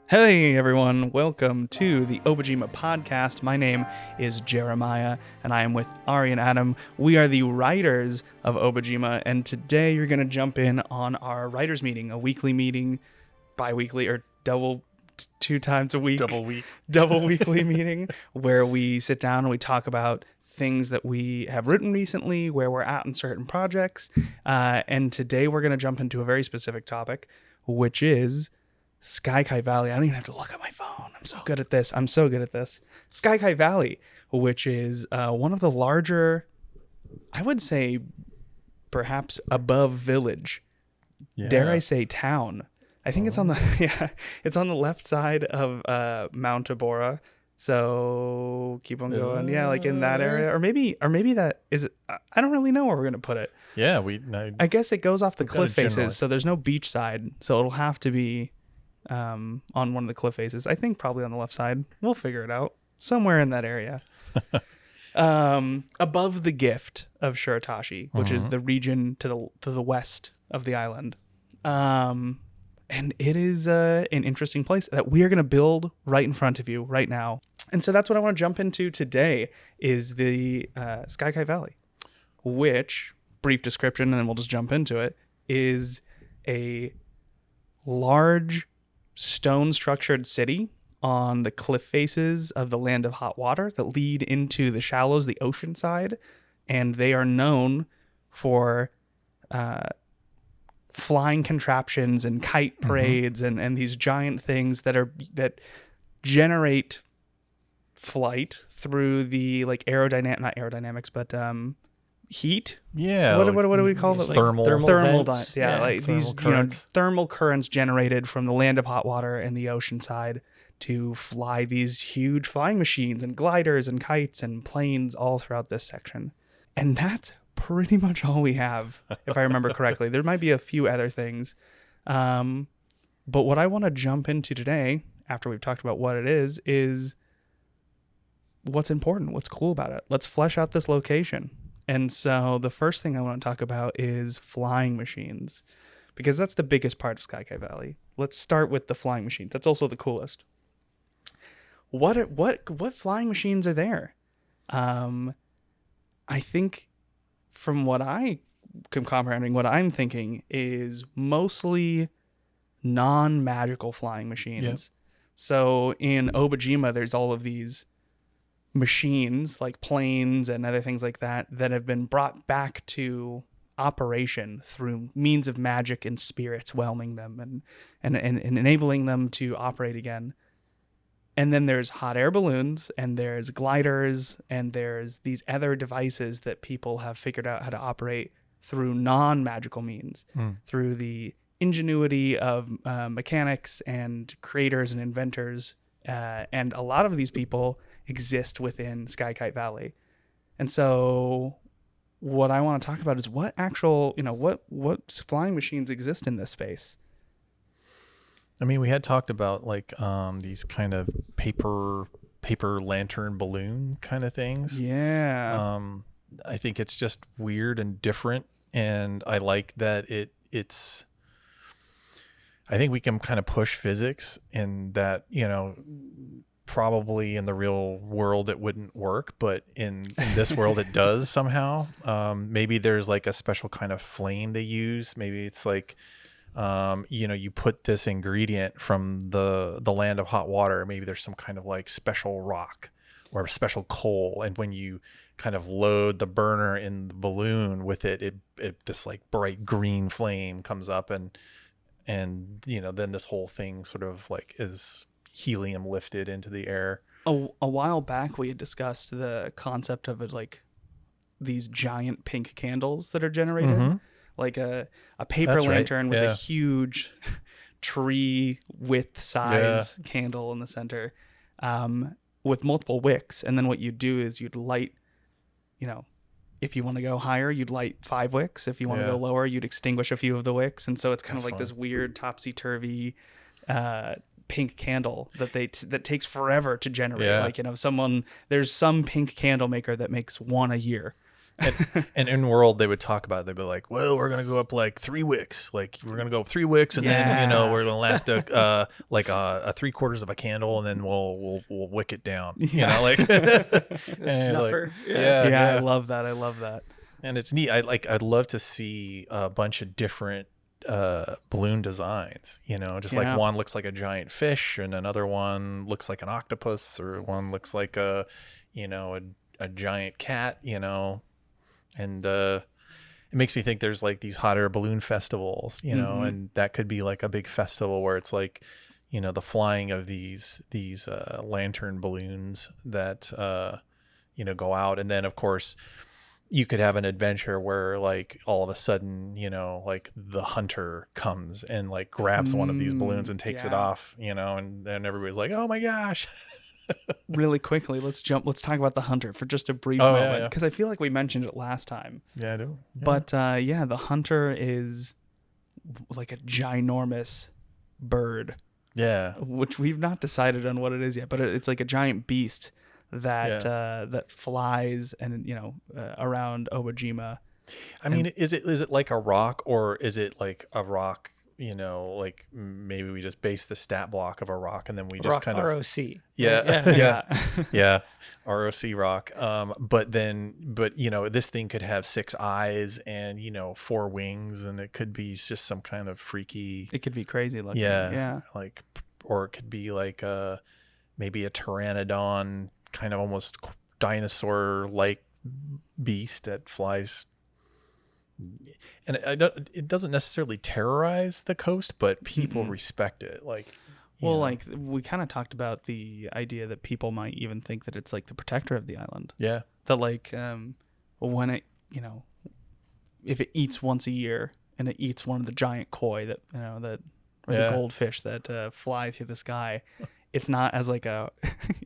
Hey everyone, welcome to the Obojima Podcast. My name is Jeremiah, and I am with Ari and Adam. We are the writers of Obojima, and today you're going to jump in on our writers meeting, a weekly meeting, bi-weekly, or two times a week. Double weekly meeting, where we sit down and we talk about things that we have written recently, where we're at in certain projects, and today we're going to jump into a very specific topic, which is Kite Valley. I don't even have to look at my phone. I'm so good at this. Kite Valley, which is one of the larger, I would say, perhaps above village. Yeah. Dare I say town? I think it's on the it's on the left side of Mount Tabora. So keep on going. Yeah, like in that area, or maybe that is it. I don't really know where we're gonna put it. Yeah, I guess it goes off the cliff faces, so there's no beach side, so it'll have to be on one of the cliff faces. I think probably on the left side. We'll figure it out somewhere in that area. Above the gift of Shiratashi, which is the region to the west of the island. And it is an interesting place that we are going to build right in front of you right now. And so that's what I want to jump into today is the Kite Valley, which, brief description, and then we'll just jump into it, is a large stone-structured city on the cliff faces of the land of hot water that lead into the shallows, the ocean side, and they are known for flying contraptions and kite parades and these giant things that generate flight through the like not aerodynamics, but heat. Yeah. What do we call it? Like thermal vents. Yeah, like these currents. Thermal currents generated from the land of hot water and the ocean side to fly these huge flying machines and gliders and kites and planes all throughout this section. And that's pretty much all we have, if I remember correctly. There might be a few other things. But what I want to jump into today, after we've talked about what it is what's important, what's cool about it. Let's flesh out this location. And so the first thing I want to talk about is flying machines, because that's the biggest part of Kite Valley. Let's start with the flying machines. That's also the coolest. What flying machines are there? I think from what I am comprehending, what I'm thinking is mostly non-magical flying machines. Yep. So in Obojima, there's all of these machines like planes and other things like that have been brought back to operation through means of magic and spirits whelming them and enabling them to operate again. And then there's hot air balloons and there's gliders and there's these other devices that people have figured out how to operate through non-magical means, through the ingenuity of mechanics and creators and inventors. And a lot of these people exist within Kite Valley. And so what I want to talk about is what actual, what flying machines exist in this space. I mean, we had talked about like these kind of paper lantern balloon kind of things. Yeah. I think it's just weird and different, and I like that it's I think we can kind of push physics in that, probably in the real world it wouldn't work, but in this world it does somehow. Maybe there's like a special kind of flame they use. Maybe it's like you put this ingredient from the land of hot water. Maybe there's some kind of like special rock or special coal, and when you kind of load the burner in the balloon with it this like bright green flame comes up, and then this whole thing sort of like is helium lifted into the air. A while back we had discussed the concept of it, like these giant pink candles that are generated, like a paper lantern with a huge tree width size candle in the center, with multiple wicks. And then what you'd do is you'd light, if you want to go higher, you'd light 5 wicks. If you want to go lower, you'd extinguish a few of the wicks. And so it's kind of like this weird topsy-turvy pink candle that takes forever to generate. Like, there's some pink candle maker that makes one a year. And in world they would talk about it. They'd be like, well, we're gonna go up like 3 wicks, like we're gonna go up 3 wicks, and then we're gonna last a 3/4 of a candle, and then we'll wick it down, like snuffer. Like, I love that. And it's neat. I'd love to see a bunch of different balloon designs, like one looks like a giant fish, and another one looks like an octopus, or one looks like a giant cat, and it makes me think there's like these hot air balloon festivals, and that could be like a big festival where it's like, the flying of these lantern balloons that go out. And then of course you could have an adventure where like all of a sudden, like the hunter comes and like grabs one of these balloons and takes it off, and then everybody's like, oh my gosh. Really quickly, let's talk about the hunter for just a brief moment, because I feel like we mentioned it last time. Yeah, I do. Yeah. But the hunter is like a ginormous bird. Yeah. Which we've not decided on what it is yet, but it's like a giant beast that that flies and around Obojima. I mean, is it like a rock, or is it like a rock? Like maybe we just base the stat block of a rock, and then we just kind of ROC. Yeah, ROC rock. But this thing could have 6 eyes and 4 wings, and it could be just some kind of freaky. It could be crazy looking. Yeah. Like, or it could be like maybe a pteranodon, kind of almost dinosaur-like beast that flies. And it doesn't necessarily terrorize the coast, but people respect it. Like, like we kind of talked about the idea that people might even think that it's like the protector of the island. Yeah. That like when it if it eats once a year and it eats one of the giant koi that the goldfish that fly through the sky. It's not as like a,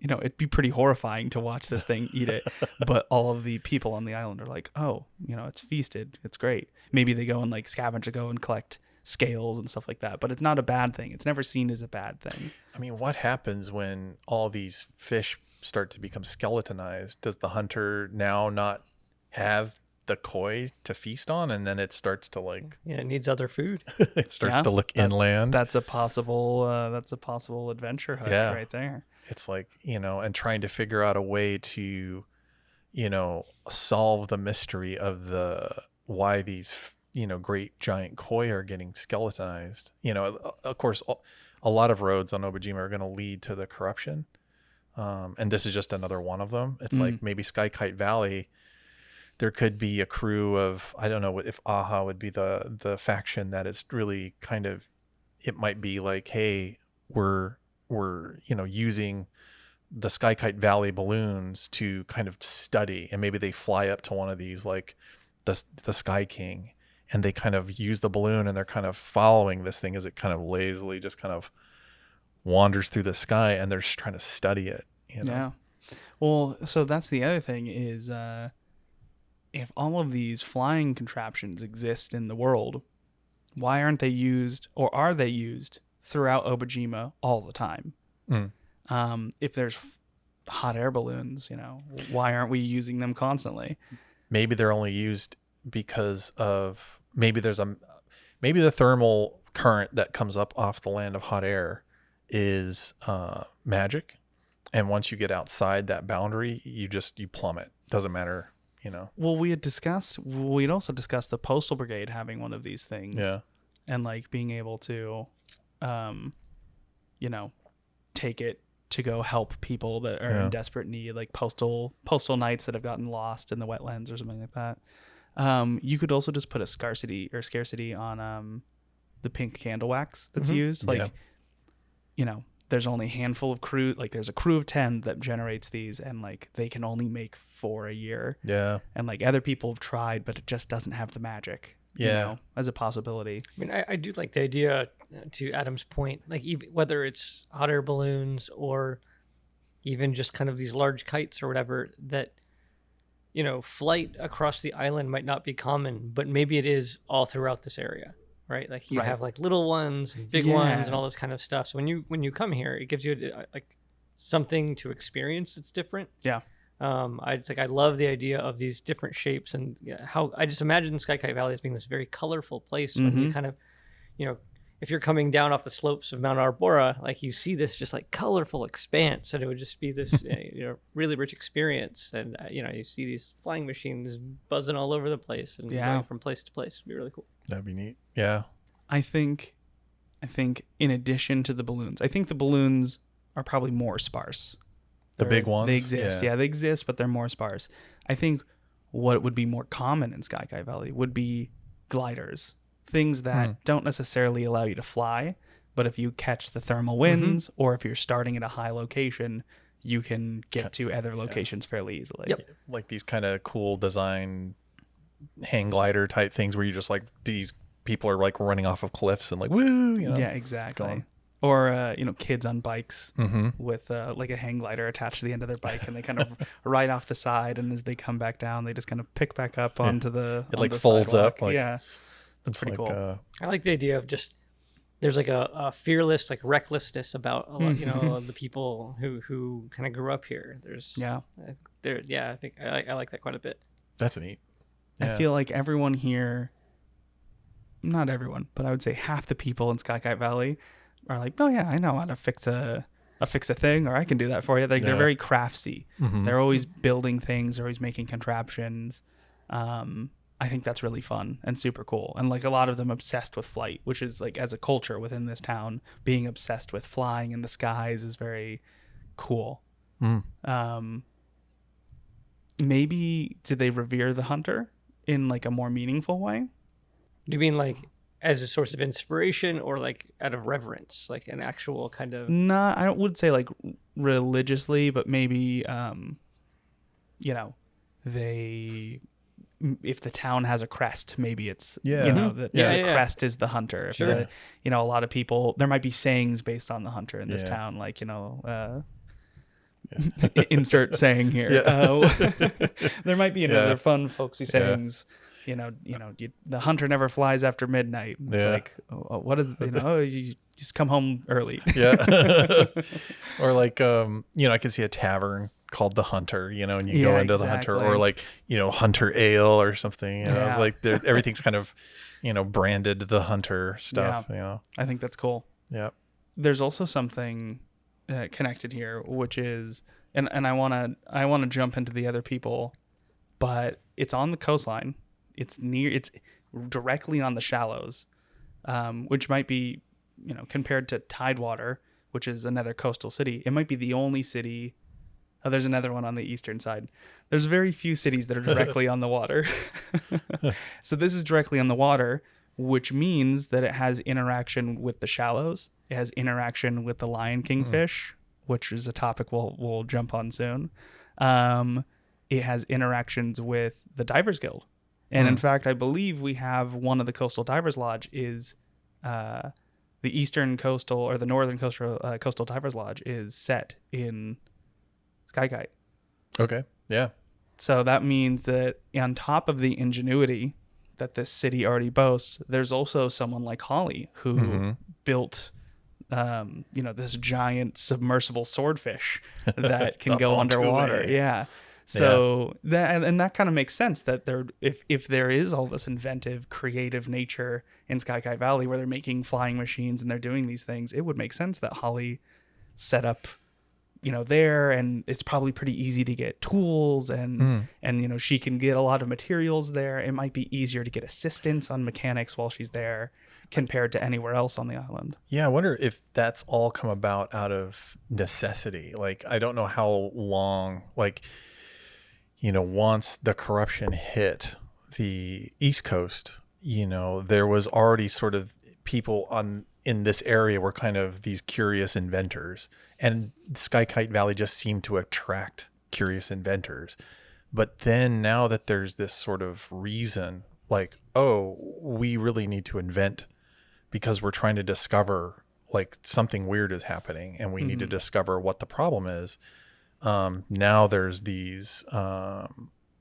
it'd be pretty horrifying to watch this thing eat it. But all of the people on the island are like, oh, it's feasted. It's great. Maybe they go and like scavenge, go and collect scales and stuff like that. But it's not a bad thing. It's never seen as a bad thing. I mean, what happens when all these fish start to become skeletonized? Does the hunter now not have the koi to feast on, and then it starts to like it needs other food. It starts to look inland. That's a possible adventure hook right there. It's like, and trying to figure out a way to solve the mystery of why these great giant koi are getting skeletonized. Of course a lot of roads on Obojima are going to lead to the corruption, and this is just another one of them. It's like maybe Kite Valley, there could be a crew of, I don't know if AHA would be the faction that is really kind of, it might be like, hey, we're using the Kite Valley balloons to kind of study, and maybe they fly up to one of these, like the Sky King, and they kind of use the balloon, and they're kind of following this thing as it kind of lazily just kind of wanders through the sky, and they're just trying to study it. Yeah. Well, so that's the other thing is, if all of these flying contraptions exist in the world, why aren't they used, or are they used throughout Obojima all the time? If there's hot air balloons, why aren't we using them constantly? Maybe they're only used because of maybe the thermal current that comes up off the land of hot air is magic, and once you get outside that boundary, you plummet. Doesn't matter. Well, we'd also discussed the Postal Brigade having one of these things. Yeah. And like being able to, take it to go help people that are in desperate need, like postal knights that have gotten lost in the wetlands or something like that. You could also just put a scarcity on the pink candle wax that's used. Like, there's only a handful of crew, like there's a crew of 10 that generates these, and like they can only make 4 a year. Yeah. And like other people have tried, but it just doesn't have the magic, as a possibility. I mean, I do like the idea, to Adam's point, like whether it's hot air balloons or even just kind of these large kites or whatever, that, flight across the island might not be common, but maybe it is all throughout this area. Right, like you have like little ones, and big ones, and all this kind of stuff. So when you come here, it gives you like something to experience that's different. Yeah. I love the idea of these different shapes, and how I just imagine Sky Kite Valley as being this very colorful place when you kind of, if you're coming down off the slopes of Mount Arbora, like you see this just like colorful expanse, and it would just be this really rich experience. And you see these flying machines buzzing all over the place and going from place to place. It'd be really cool. That'd be neat. Yeah. I think in addition to the balloons, I think the balloons are probably more sparse. The big ones? They exist. Yeah, they exist, but they're more sparse. I think what would be more common in Sky Kite Valley would be gliders. Things that don't necessarily allow you to fly, but if you catch the thermal winds or if you're starting at a high location, you can get to other locations fairly easily. Yep. Like these kind of cool design hang glider type things where you just like these people are like running off of cliffs and like, woo, Yeah, exactly. Or, kids on bikes with like a hang glider attached to the end of their bike, and they kind of ride off the side, and as they come back down, they just kind of pick back up onto the It like the folds sidewalk. up. Yeah. It's pretty like, cool. I like the idea of just there's like a fearless like recklessness about a lot, the people who kind of grew up here. I think I like that quite a bit. That's neat. Yeah. I feel like everyone here, not everyone, but I would say half the people in Sky Kite Valley are like, oh yeah, I know how to fix a thing, or I can do that for you. Like they're very craftsy. They're always building things, they're always making contraptions. I think that's really fun and super cool. And like a lot of them obsessed with flight, which is like as a culture within this town, being obsessed with flying in the skies is very cool. Maybe did they revere the hunter in like a more meaningful way? Do you mean like as a source of inspiration, or like out of reverence, like an actual kind of? No, I would say like religiously, but maybe, if the town has a crest, maybe it's, the crest is the hunter. If a lot of people, there might be sayings based on the hunter in this town, like, insert saying here. There might be another fun folksy sayings. The hunter never flies after midnight. It's like, what is you just come home early. Or like, I can see a tavern called the Hunter, and you go into the Hunter, or like, Hunter Ale or something. It's like everything's kind of, branded the Hunter stuff. I think that's cool. Yeah. There's also something connected here, which is, and I want to jump into the other people, but it's on the coastline. It's directly on the shallows, which might be, compared to Tidewater, which is another coastal city, it might be the only city. Oh, there's another one on the eastern side. There's very few cities that are directly on the water. So this is directly on the water, which means that it has interaction with the shallows. It has interaction with the lion kingfish, which is a topic we'll jump on soon. It has interactions with the Divers Guild. And in fact, I believe we have one of the Coastal Divers Lodge is the eastern coastal or the northern coastal Divers Lodge is set in Sky Kite. Okay. Yeah. So that means that on top of the ingenuity that this city already boasts, there's also someone like Holly who built, this giant submersible swordfish that can go underwater. Yeah. So that kind of makes sense that if there is all this inventive, creative nature in Sky Kite Valley where they're making flying machines and they're doing these things, it would make sense that Holly set up, there, and it's probably pretty easy to get tools and she can get a lot of materials there. It might be easier to get assistance on mechanics while she's there compared to anywhere else on the island. Yeah, I wonder if that's all come about out of necessity. Like, I don't know how long, like, once the corruption hit the East Coast, there was already sort of people in this area were kind of these curious inventors, and Sky Kite Valley just seemed to attract curious inventors. But then now that there's this sort of reason, like, oh, we really need to invent because we're trying to discover like something weird is happening and we need to discover what the problem is. Now there's these, now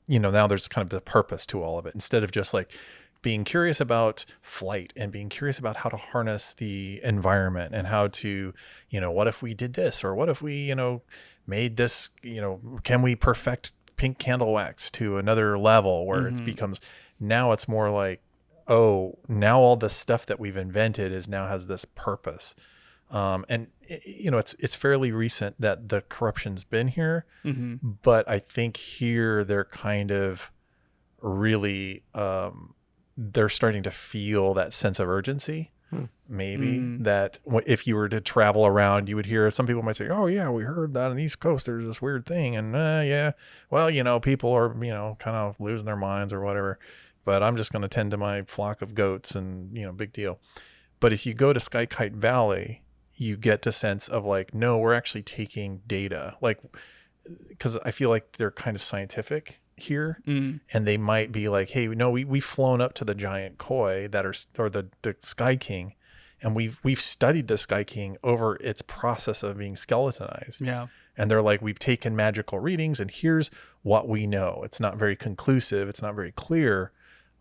there's kind of the purpose to all of it, instead of just like being curious about flight and being curious about how to harness the environment and how to, what if we did this, or what if we, made this, can we perfect pink candle wax to another level where it becomes, now it's more like, oh, now all the stuff that we've invented now has this purpose. And it's fairly recent that the corruption's been here, but I think here they're kind of really, they're starting to feel that sense of urgency. Maybe that if you were to travel around, you would hear some people might say, oh yeah, we heard that on the East Coast, there's this weird thing. And yeah, well, people are, kind of losing their minds or whatever, but I'm just going to tend to my flock of goats and, big deal. But if you go to Kite Valley, you get the sense of like, no, we're actually taking data, like, because I feel like they're kind of scientific here, and they might be like, hey, no, we've flown up to the giant koi or the Sky King, and we've studied the Sky King over its process of being skeletonized. Yeah. And they're like, we've taken magical readings, and here's what we know. It's not very conclusive, it's not very clear,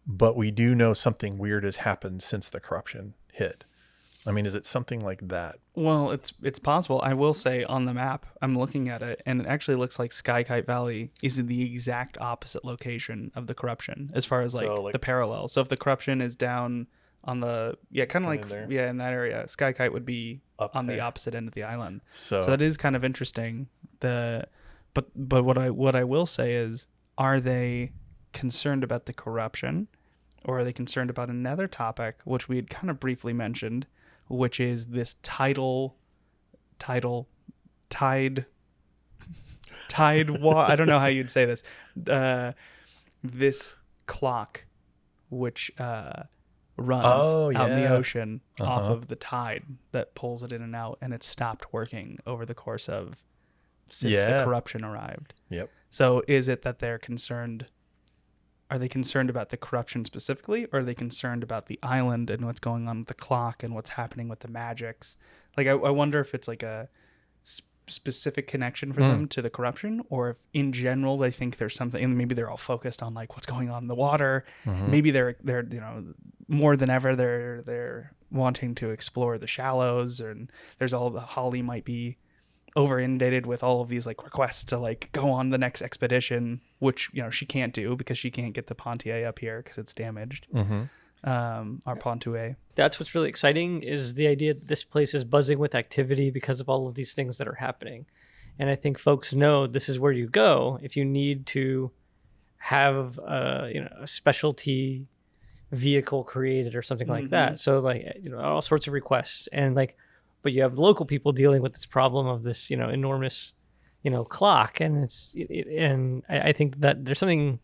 but we do know something weird has happened since the corruption hit. I mean, is it something like that? Well, it's possible. I will say on the map, I'm looking at it, and it actually looks like Kite Valley is in the exact opposite location of the corruption as far as the parallel. So if the corruption is down on the, kind of like, in that area, Kite would be up on the opposite end of the island. So that is kind of interesting. But what I will say is, are they concerned about the corruption, or are they concerned about another topic, which we had kind of briefly mentioned, which is this tide I don't know how you'd say this. This clock, which runs out in the ocean off of the tide that pulls it in and out, and it stopped working over the course of since the corruption arrived. Yep. So is it that they're concerned? Are they concerned about the corruption specifically, or are they concerned about the island and what's going on with the clock and what's happening with the magics? Like, I wonder if it's like a specific connection for them to the corruption, or if in general they think there's something, and maybe they're all focused on like what's going on in the water. Maybe they're more than ever they're wanting to explore the shallows, and there's all the Holly might be over inundated with all of these like requests to like go on the next expedition, which she can't do because she can't get the Pontier up here because it's damaged. Our Pontier. That's what's really exciting, is the idea that this place is buzzing with activity because of all of these things that are happening. And I think folks know this is where you go if you need to have a specialty vehicle created or something like that. So like all sorts of requests, and like, but you have local people dealing with this problem of this, enormous, clock. And and I think that there's something,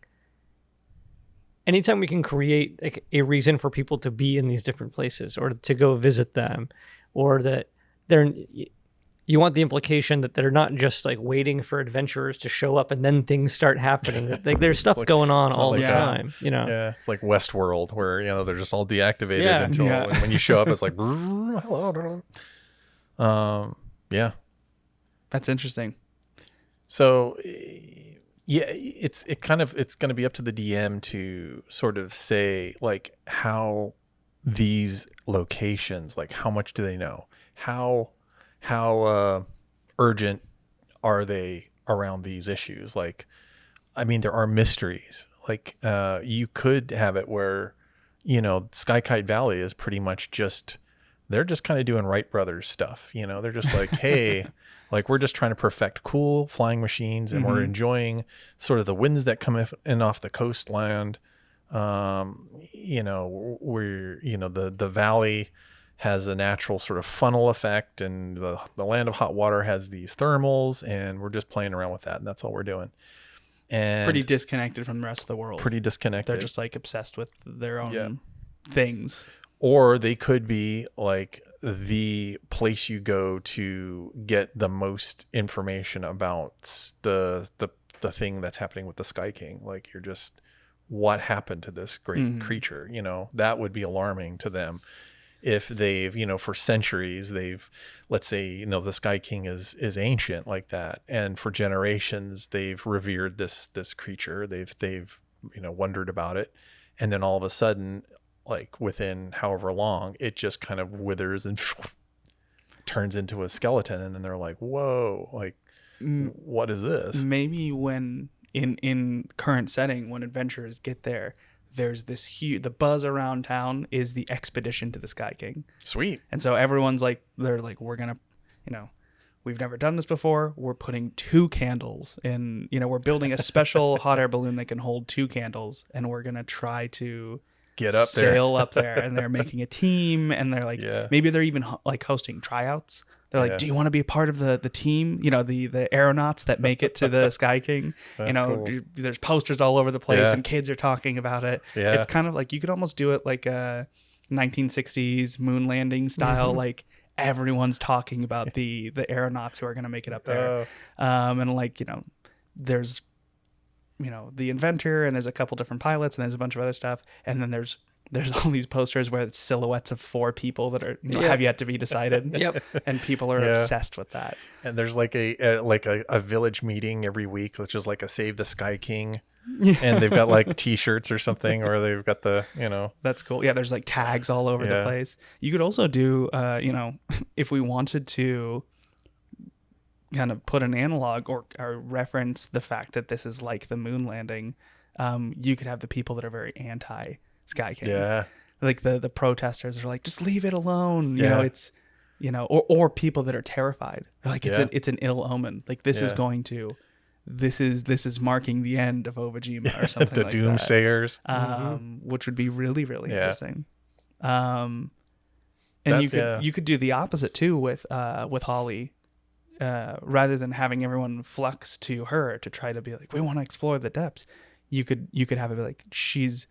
anytime we can create like a reason for people to be in these different places or to go visit them, or that you want the implication that they're not just like waiting for adventurers to show up and then things start happening. That like, there's stuff going on all the time, Yeah, it's like Westworld where, they're just all deactivated until when you show up, it's like, hello. That's interesting. So it's going to be up to the DM to sort of say like how these locations, like how much do they know? How urgent are they around these issues? Like, I mean, there are mysteries. Like, you could have it where, Kite Valley is pretty much they're just kind of doing Wright Brothers stuff. They're just like, hey, like we're just trying to perfect cool flying machines, and we're enjoying sort of the winds that come in off the coastland. Where, the valley has a natural sort of funnel effect, and the land of hot water has these thermals, and we're just playing around with that. And that's all we're doing. And pretty disconnected from the rest of the world. Pretty disconnected. They're just like obsessed with their own things. Or they could be like the place you go to get the most information about the thing that's happening with the Sky King. Like, you're just, what happened to this great creature? That would be alarming to them. If they've, for centuries, let's say, the Sky King is ancient like that. And for generations, they've revered this creature. They've wondered about it. and then all of a sudden, like within however long, it just kind of withers and turns into a skeleton, and then they're like, whoa, like what is this? Maybe when in current setting, when adventurers get there, there's this huge, the buzz around town is the expedition to the Sky King. Sweet. And so everyone's like, they're like, we're gonna, we've never done this before, we're putting 2 candles in, we're building a special hot air balloon that can hold 2 candles, and we're gonna try to Get up there. sail up there. And they're making a team, and they're like, maybe they're even like hosting tryouts. They're like, do you want to be a part of the team? The aeronauts that make it to the Sky King. Cool. There's posters all over the place, and kids are talking about it. Yeah. It's kind of like, you could almost do it like a 1960s moon landing style. Like everyone's talking about the aeronauts who are going to make it up there. And like, there's, the inventor, and there's a couple different pilots, and there's a bunch of other stuff. And then there's all these posters where it's silhouettes of 4 people that are have yet to be decided. Yep. And people are obsessed with that. And there's like a village meeting every week, which is like a Save the Sky King. And they've got like t-shirts or something, or they've got the, That's cool. Yeah, there's like tags all over the place. You could also do, if we wanted to kind of put an analog or reference the fact that this is like the moon landing, you could have the people that are very anti Sky King. Yeah. Like the protesters are like, just leave it alone. It's, or people that are terrified. They're like, it's an ill omen. Like this is going to, this is marking the end of Obojima or something the like doomsayers. Which would be really, really interesting. And you could do the opposite too with Holly, rather than having everyone flux to her to try to be like, we want to explore the depths. You could have it be like, she's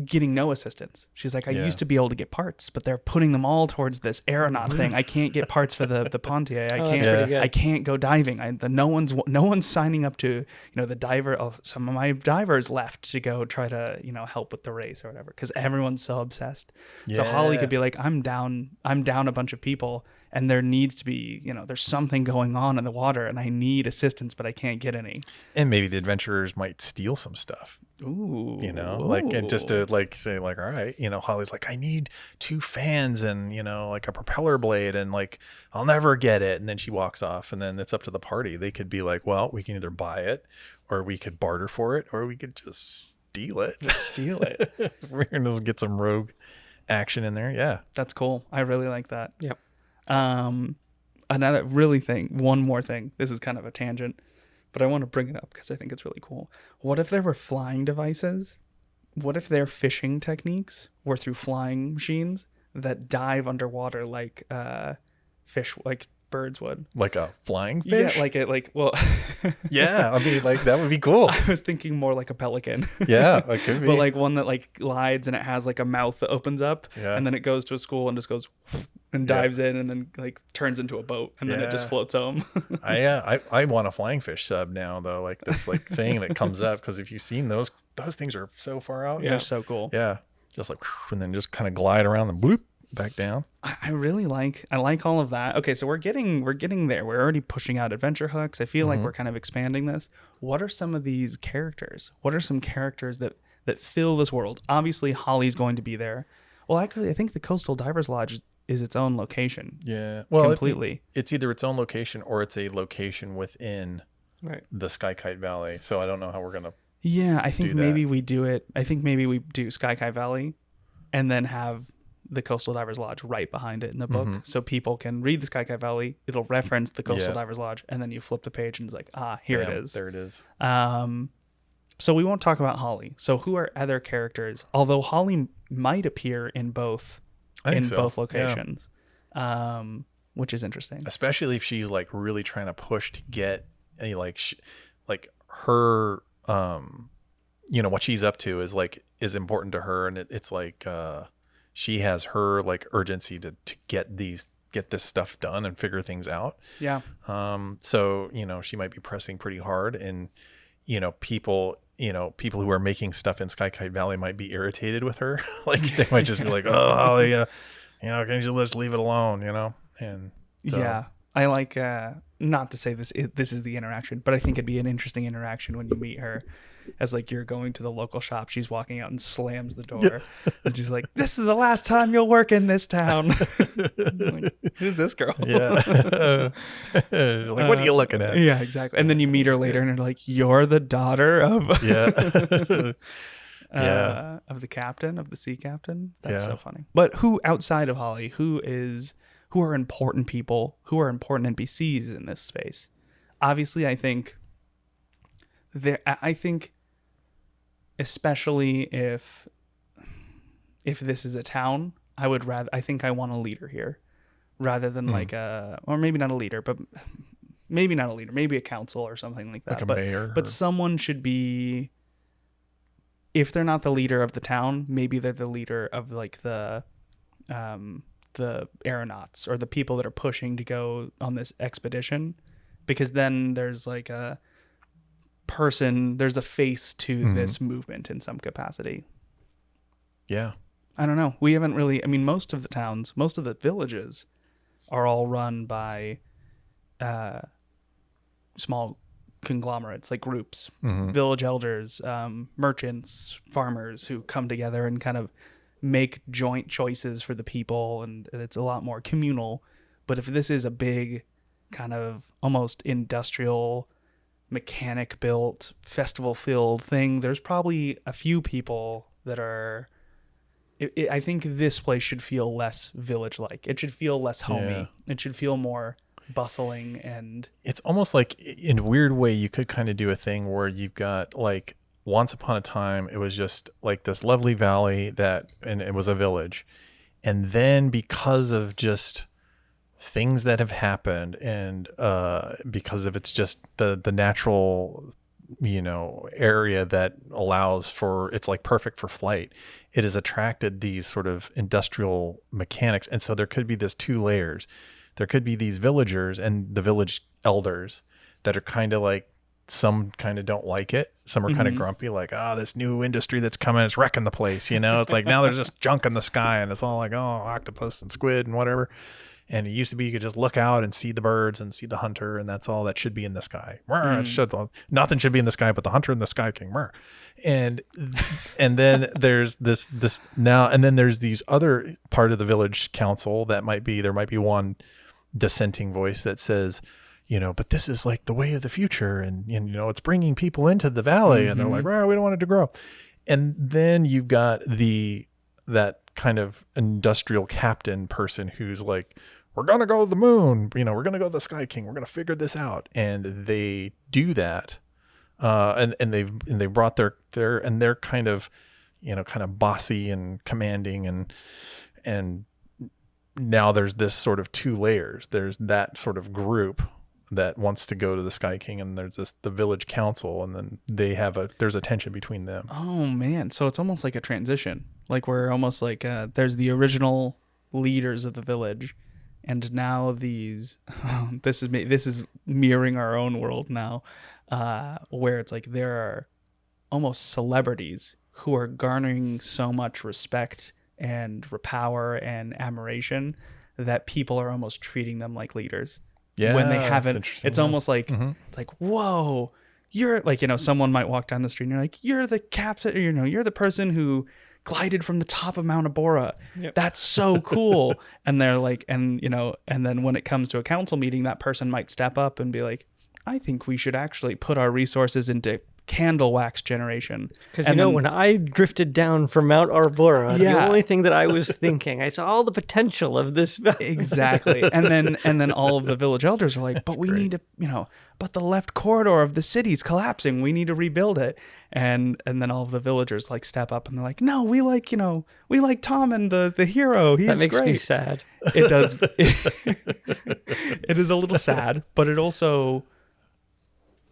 getting no assistance. She's like, I used to be able to get parts, but they're putting them all towards this aeronaut thing. I can't get parts for the Pontier. I can't go diving. No one's signing up to, the diver. Oh, some of my divers left to go try to, help with the race or whatever, because everyone's so obsessed. So Holly could be like, I'm down a bunch of people, and there needs to be, there's something going on in the water, and I need assistance, but I can't get any. And maybe the adventurers might steal some stuff. Ooh. And just to like say like, all right, Holly's like, I need 2 fans and, like a propeller blade, and like, I'll never get it. And then she walks off, and then it's up to the party. They could be like, well, we can either buy it, or we could barter for it, or we could just steal it. We're going to get some rogue action in there. Yeah. That's cool. I really like that. Yep. One more thing. This is kind of a tangent, but I want to bring it up because I think it's really cool. What if there were flying devices? What if their fishing techniques were through flying machines that dive underwater like fish, like birds would? Like a flying fish? Yeah, yeah, I mean, like, that would be cool. I was thinking more like a pelican. Yeah, it could be. But like one that like glides, and it has like a mouth that opens up, and then it goes to a school and just goes and dives in, and then like turns into a boat, and then it just floats home. I want a flying fish sub now, though, like this like thing that comes up, because if you've seen those things are so far out. They're so cool. Yeah, just like, and then just kind of glide around and bloop back down. I like all of that. Okay, so we're getting there. We're already pushing out adventure hooks. I feel like we're kind of expanding this. What are some of these characters? What are some characters that fill this world? Obviously, Holly's going to be there. Well, actually, I think the Coastal Divers Lodge is its own location. Yeah, well, completely. It's either its own location or it's a location within the Kite Valley. So I don't know how we're gonna. Yeah, I think maybe we do it. I think maybe we do Kite Valley, and then have the Coastal Divers Lodge right behind it in the book, so people can read the Kite Valley. It'll reference the Coastal Divers Lodge, and then you flip the page, and it's like, here it is. There it is. So we won't talk about Holly. So who are other characters? Although Holly might appear in both locations, which is interesting. Especially if she's like really trying to push to get a like her what she's up to is important to her, and it's like she has her like urgency to get this stuff done and figure things out. Yeah. So she might be pressing pretty hard, and people who are making stuff in Kite Valley might be irritated with her. Like they might just be like, oh, Holly, can you just leave it alone, And so. Yeah. I like not to say this is the interaction, but I think it'd be an interesting interaction when you meet her as like you're going to the local shop. She's walking out and slams the door and she's like, "This is the last time you'll work in this town." Like, who's this girl? Yeah. Like, what are you looking at? Yeah, exactly. And then you meet her later and you're like, "You're the daughter of Yeah. of the captain, of the sea captain." That's Yeah. so funny. But who outside of Holly, who are important people, who are important NPCs in this space? Obviously, I think especially if this is a town, I think I want a leader here rather than like or maybe not a leader, but maybe not a leader, maybe a council or something like that. Like a mayor. But someone should be, if they're not the leader of the town, maybe they're the leader of like the aeronauts or the people that are pushing to go on this expedition, because then there's like there's a face to this movement in some capacity. Yeah. I don't know. We haven't really, I mean, most of the villages are all run by small conglomerates, like groups, village elders, merchants, farmers who come together and kind of make joint choices for the people, and it's a lot more communal. But if this is a big kind of almost industrial, mechanic built, festival filled thing, there's probably a few people that are I think this place should feel less village like. It should feel less homey. Yeah. It should feel more bustling, and It's almost like in a weird way you could kind of do a thing where you've got like, once upon a time it was just like this lovely valley and it was a village, and then because of just things that have happened and because of it's just the natural area that allows for, it's like perfect for flight, it has attracted these sort of industrial mechanics. And so there could be this two layers. There could be these villagers and the village elders that are kind of like, some kind of don't like it. Some are kind of grumpy, like, this new industry that's coming, it's wrecking the place. It's like now there's just junk in the sky and it's all like, octopus and squid and whatever. And it used to be you could just look out and see the birds and see the hunter, and that's all that should be in the sky. Nothing should be in the sky but the hunter and the sky king. And then there's this now, and then there's these other part of the village council that there might be one dissenting voice that says, but this is like the way of the future, and it's bringing people into the valley, and they're like, we don't want it to grow. And then you've got that kind of industrial captain person who's like, we're going to go to the moon, we're going to go to the Sky King, we're going to figure this out. And they do that. And they brought their and they're kind of bossy and commanding, and now there's this sort of two layers. There's that sort of group that wants to go to the Sky King, and there's the village council, and then there's a tension between them. Oh man, so it's almost like a transition. Like we're almost like there's the original leaders of the village, and now this is mirroring our own world now, where it's like there are almost celebrities who are garnering so much respect and power and admiration that people are almost treating them like leaders. Yeah, when they haven't. It's almost like it's like, whoa, you're like, someone might walk down the street and you're like, you're the captain, you're the person who glided from the top of Mount Abora. Yep. That's so cool. And they're like, and then when it comes to a council meeting, that person might step up and be like, I think we should actually put our resources into candle wax generation. Because when I drifted down from Mount Arbora, the only thing that I was thinking, I saw all the potential of this. Exactly. And then all of the village elders are like, but we need to, but the left corridor of the city's collapsing. We need to rebuild it. And then all of the villagers like step up and they're like, no, we like Tom and the hero. He's that makes great. Me sad. It does. It is a little sad, but it also,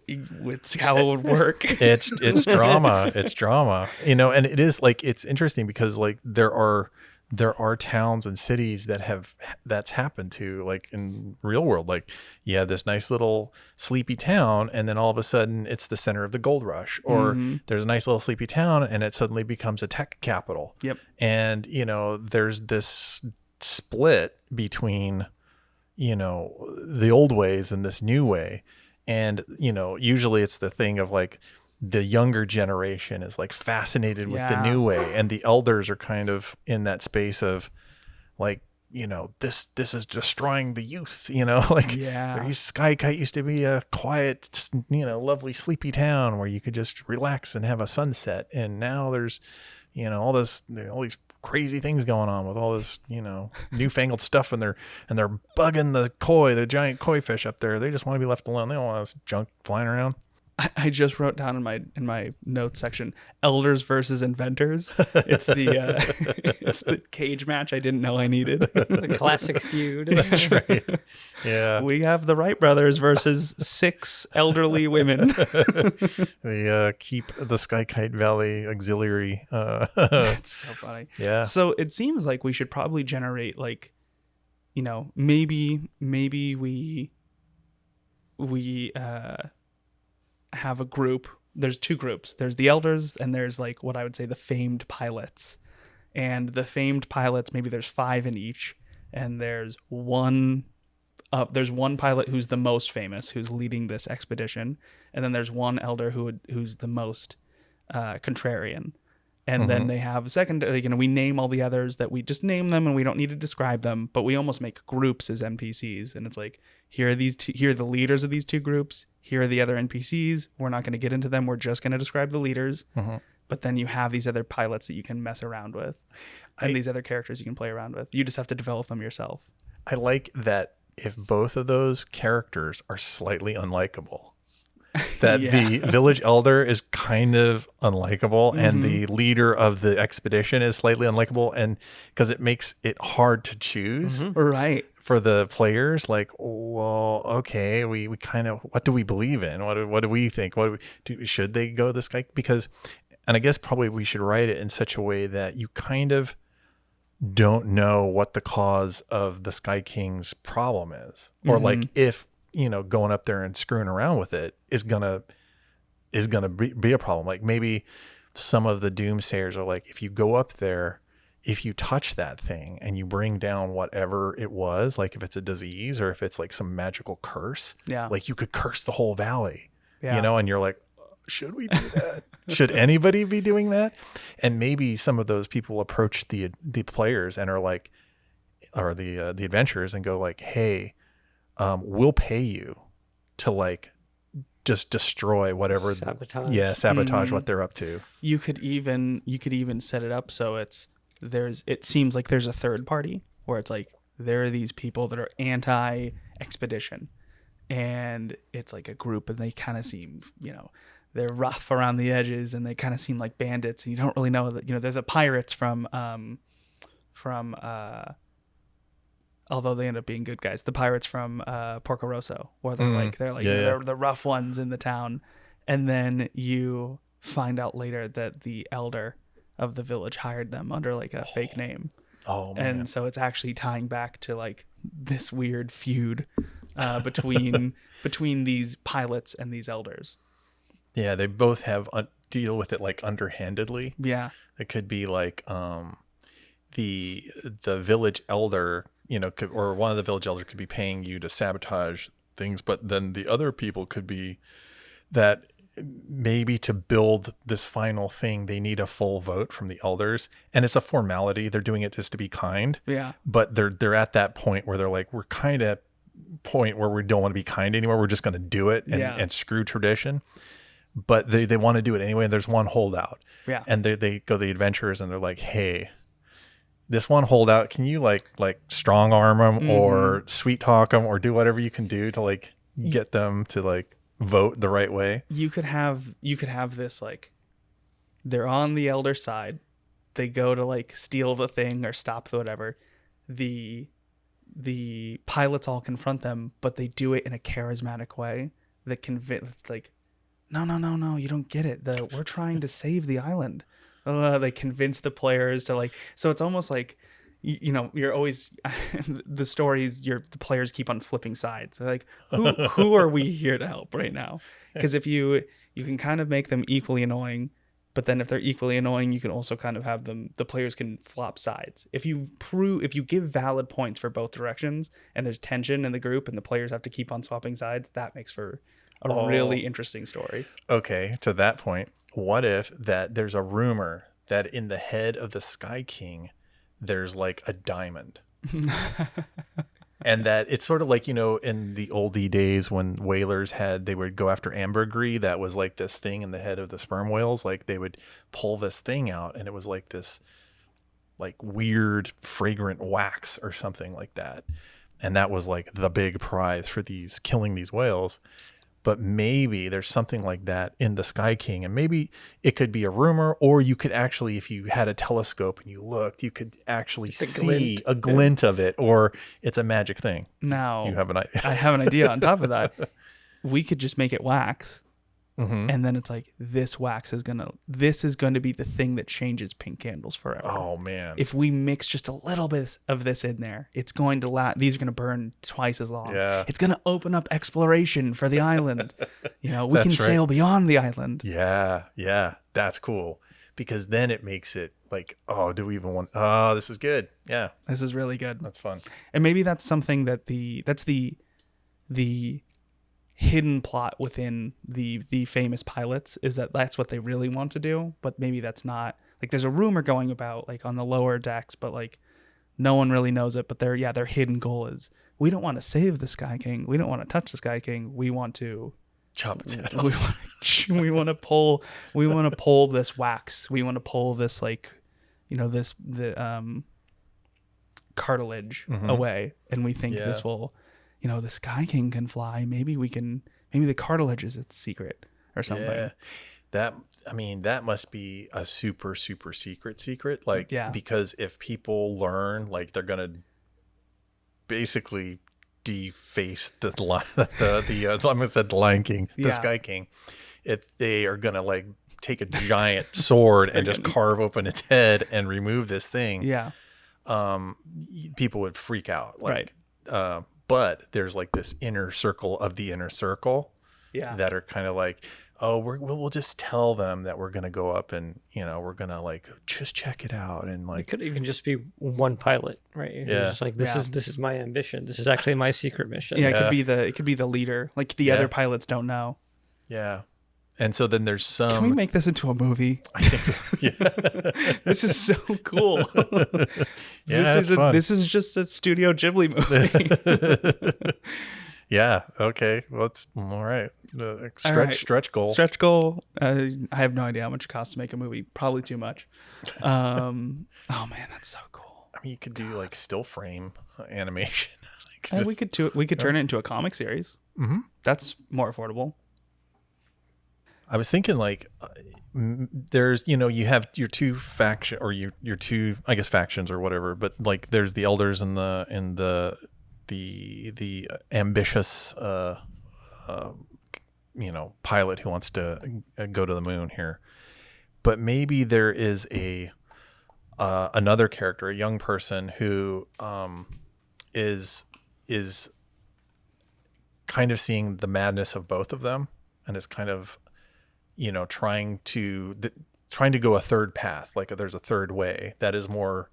it's how it would work. It's drama. It's drama. And it is like, it's interesting because like there are towns and cities that's happened to, like in real world, like this nice little sleepy town, and then all of a sudden it's the center of the gold rush, or there's a nice little sleepy town and it suddenly becomes a tech capital. Yep. And there's this split between the old ways and this new way. And, usually it's the thing of like the younger generation is like fascinated with the new way. And the elders are kind of in that space of like, this is destroying the youth, Sky Kite used to be a quiet, lovely, sleepy town where you could just relax and have a sunset. And now there's, all these crazy things going on with all this, newfangled stuff, and they're bugging the giant koi fish up there. They just want to be left alone. They don't want this junk flying around. I just wrote down in my notes section, elders versus inventors. It's the cage match I didn't know I needed. The classic feud. That's right. Yeah. We have the Wright brothers versus 6 elderly women. They keep the Kite Valley auxiliary. That's so funny. Yeah. So it seems like we should probably generate like, maybe we have a group. There's 2 groups. There's the elders, and there's like what I would say the famed pilots. And the famed pilots, maybe there's 5 in each, and there's one pilot who's the most famous, who's leading this expedition, and then there's one elder who's the most contrarian. And then they have a second, we name all the others that we just name them and we don't need to describe them, but we almost make groups as NPCs. And it's like, here are the leaders of these 2 groups. Here are the other NPCs. We're not going to get into them. We're just going to describe the leaders. But then you have these other pilots that you can mess around with, and these other characters you can play around with. You just have to develop them yourself. I like that if both of those characters are slightly unlikable. That the village elder is kind of unlikable and the leader of the expedition is slightly unlikable, and because it makes it hard to choose right for the players. Like, well, okay, we kind of, what do we believe in? What do we think? Should they go this guy? Because, and I guess probably we should write it in such a way that you kind of don't know what the cause of the Sky King's problem is, or like if going up there and screwing around with it is gonna be a problem. Like maybe some of the doomsayers are like, if you go up there, if you touch that thing and you bring down whatever it was, like if it's a disease or if it's like some magical curse, like you could curse the whole valley, and you're like, should we do that? Should anybody be doing that? And maybe some of those people approach the players and are like, or the adventurers, and go like, hey, we'll pay you to like just destroy whatever sabotage what they're up to. You could even set it up so it seems like there's a third party where it's like there are these people that are anti-expedition, and it's like a group, and they kind of seem, they're rough around the edges, and they kind of seem like bandits, and you don't really know that, they're the pirates from although they end up being good guys, the pirates from Porco Rosso, where they're the rough ones in the town. And then you find out later that the elder of the village hired them under like a fake name. Oh, man. And so it's actually tying back to like this weird feud between these pilots and these elders. Yeah, they both have deal with it like underhandedly. Yeah, it could be like the village elder, or one of the village elders could be paying you to sabotage things, but then the other people could be that maybe to build this final thing, they need a full vote from the elders, and it's a formality. They're doing it just to be kind. Yeah. But they're at that point where they're like, we're kind of point where we don't want to be kind anymore. We're just going to do it and screw tradition. But they want to do it anyway. And there's one holdout. Yeah. And they go to the adventurers and they're like, hey, this one holdout, can you like strong arm them or sweet talk them or do whatever you can do to like get them to like vote the right way? You could have this like, they're on the elder side. They go to like steal the thing or stop the whatever. The pilots all confront them, but they do it in a charismatic way that convince like, no, you don't get it. We're trying to save the island. They convince the players to like, so it's almost like, you're always the stories. The players keep on flipping sides. They're like, who are we here to help right now? Because if you can kind of make them equally annoying, But then if they're equally annoying, you can also kind of have them, the players can flop sides. If you give valid points for both directions and there's tension in the group and the players have to keep on swapping sides, that makes for a really interesting story. Okay, to that point, what if that there's a rumor that in the head of the Sky King, there's like a diamond? And that it's sort of like, in the oldie days when whalers they would go after ambergris, that was like this thing in the head of the sperm whales. Like they would pull this thing out and it was like this like weird fragrant wax or something like that. And that was like the big prize for killing these whales. But maybe there's something like that in the Sky King, and maybe it could be a rumor, or you could actually, if you had a telescope and you looked, you could actually see a glint of it, or it's a magic thing. Now, you have an idea. I have an idea on top of that. We could just make it wax. And then it's like, this is going to be the thing that changes pink candles forever. Oh man. If we mix just a little bit of this in there, it's going to these are going to burn twice as long. Yeah. It's going to open up exploration for the island. We can sail beyond the island. Yeah. Yeah. That's cool. Because then it makes it like, do we even want, this is good. Yeah. This is really good. That's fun. And maybe that's something that that's the hidden plot within the famous pilots, is that's what they really want to do, but maybe that's not, like, there's a rumor going about like on the lower decks, but like no one really knows it, but their hidden goal is, we don't want to save the Sky King, we don't want to touch the Sky King, we want to chop its head off. we want to pull this wax, we want to pull this, like, the cartilage away, and we think this will, the Sky King can fly. Maybe the cartilage is its secret or something. Yeah. That must be a super, super secret. Like, because if people learn, like, they're going to basically deface the I'm going to say the Lion King, the Sky King. If they are going to like take a giant sword and just carve open its head and remove this thing. Yeah. People would freak out. Like, right. But there's like this inner circle of the inner circle that are kind of like, we'll just tell them that we're going to go up and, we're going to like, just check it out. And like, it could even just be one pilot, right? Yeah. Just like, this is my ambition. This is actually my secret mission. Yeah. It could be the leader. Like the other pilots don't know. Yeah. And so then there's some. Can we make this into a movie? I think so. Yeah. This is so cool. This is just a Studio Ghibli movie. Yeah. Okay. Well, it's all right. Stretch goal. Stretch goal. I have no idea how much it costs to make a movie. Probably too much. Oh man, that's so cool. I mean, you could do like still frame animation. We could turn it into a comic series. Mm-hmm. That's more affordable. I was thinking like there's, you have your two faction or your two, I guess, factions or whatever, but like there's the elders and the ambitious, pilot who wants to go to the moon here. But maybe there is another character, a young person who is kind of seeing the madness of both of them and is kind of, trying to go a third path. Like there's a third way that is more,